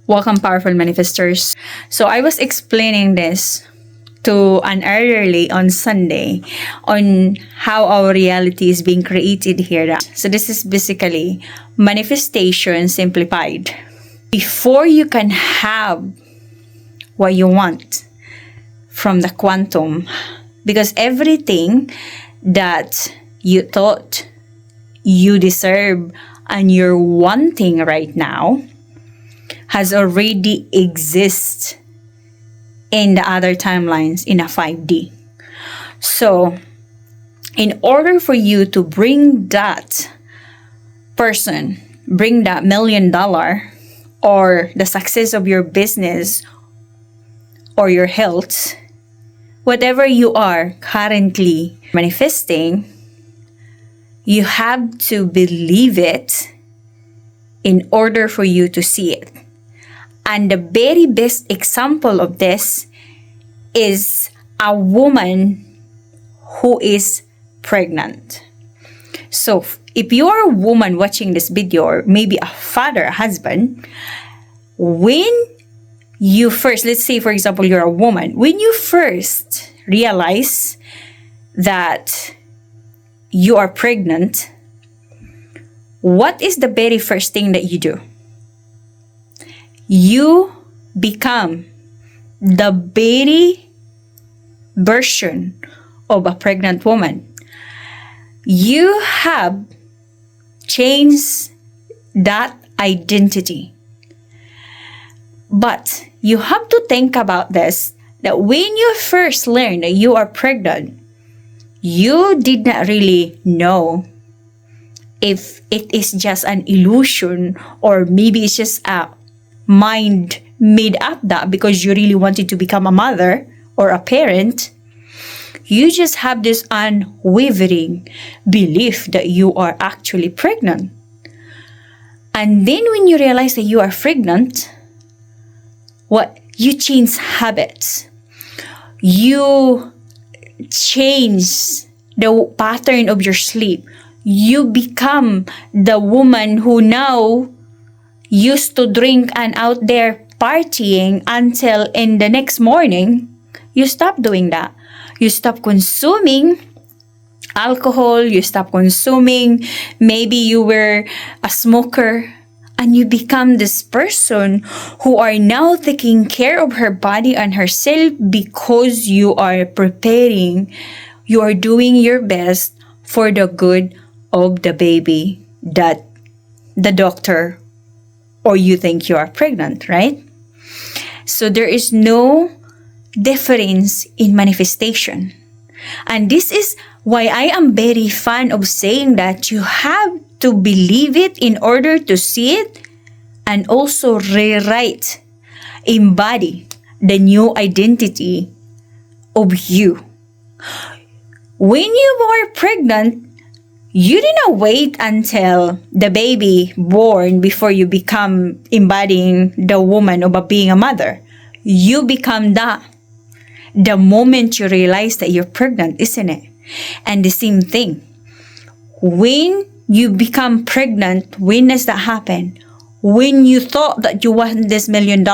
Welcome, powerful manifestors. So I was explaining this to an elderly on Sunday on how our reality is being created here. So this is basically manifestation simplified. Before you can have what you want from the quantum, because everything that you thought you deserve and you're wanting right now has already exist in the other timelines in a 5D. So in order for you to bring that person, bring that $1 million or the success of your business or your health, whatever you are currently manifesting, you have to believe it in order for you to see it. And the very best example of this is a woman who is pregnant. So if you are a woman watching this video, or maybe a father, a husband, when you first, let's say for example you're a woman, when you first realize that you are pregnant, what is the very first thing that you do? You become the very version of a pregnant woman. You have changed that identity. But you have to think about this, that when you first learn that you are pregnant, you did not really know if it is just an illusion or maybe it's just a mind made up that because you really wanted to become a mother or a parent. You just have this unwavering belief that you are actually pregnant. And then when you realize that you are pregnant, you change habits. You change the pattern of your sleep. You become the woman who now used to drink and out there partying until in the next morning, you stop doing that. You stop consuming alcohol, you stop consuming, maybe you were a smoker, and you become this person who are now taking care of her body and herself because you are preparing, you are doing your best for the good of the baby that the doctor or you think you are pregnant, right? So there is no difference in manifestation. And this is why I am very fan of saying that you have to believe it in order to see it and also rewrite, embody the new identity of you. When you were pregnant, you didn't wait until the baby born before you become embodying the woman of being a mother. You become that the moment you realize that you're pregnant, isn't it? And the same thing. When you become pregnant, when does that happen? When you thought that you want this $1 million,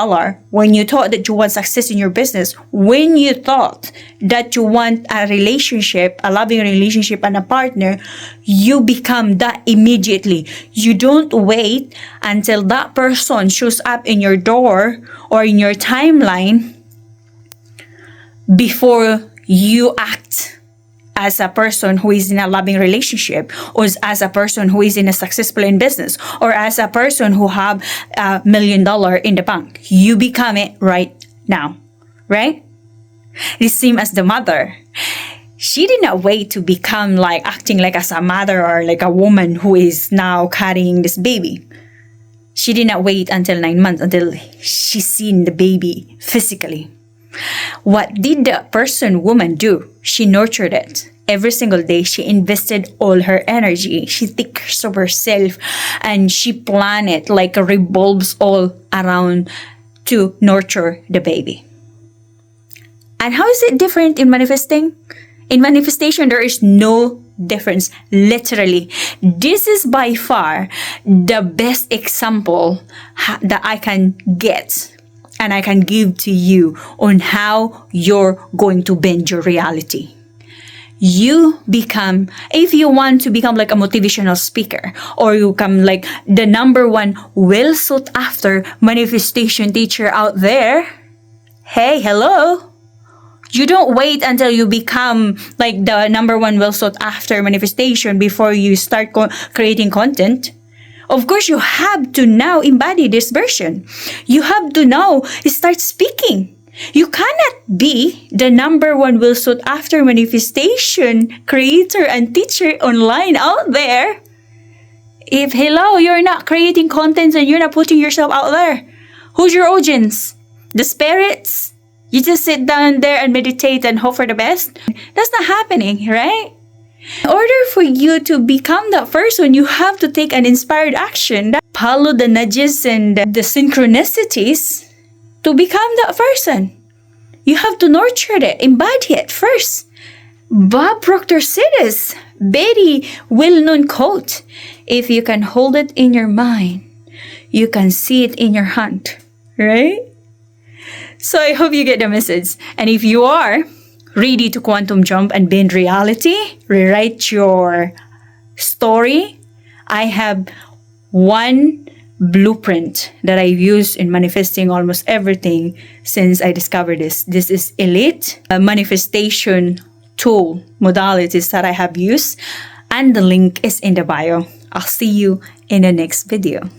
when you thought that you want success in your business, when you thought that you want a relationship, a loving relationship and a partner, you become that immediately. You don't wait until that person shows up in your door or in your timeline before you act as a person who is in a loving relationship, or as a person who is in a successful in business, or as a person who have $1 million in the bank. You become it right now, right? The same as the mother. She did not wait to become like acting like as a mother or like a woman who is now carrying this baby. She did not wait until 9 months until she seen the baby physically. What did the woman do? She nurtured it. Every single day, she invested all her energy. She thinks of herself and she planned it like revolves all around to nurture the baby. And how is it different in manifesting? In manifestation, there is no difference, literally. This is by far the best example that I can get and I can give to you on how you're going to bend your reality. You become, if you want to become like a motivational speaker, or you become like the #1 well sought after manifestation teacher out there, hey, hello. You don't wait until you become like the #1 well sought after manifestation before you start creating content. Of course, you have to now embody this version. You have to now start speaking. You cannot be the #1 well sought after manifestation creator and teacher online out there if, hello, you're not creating contents and you're not putting yourself out there. Who's your audience? The spirits? You just sit down there and meditate and hope for the best? That's not happening, right? In order for you to become that person, you have to take an inspired action. Follow the nudges and the synchronicities to become that person. You have to nurture it, embody it first. Bob Proctor said this very well-known quote: if you can hold it in your mind, you can see it in your hand, right? So I hope you get the message. And if you are ready to quantum jump and bend reality, rewrite your story, I have one blueprint that I've used in manifesting almost everything since I discovered this. This is elite manifestation tool modalities that I have used, and the link is in the bio. I'll see you in the next video.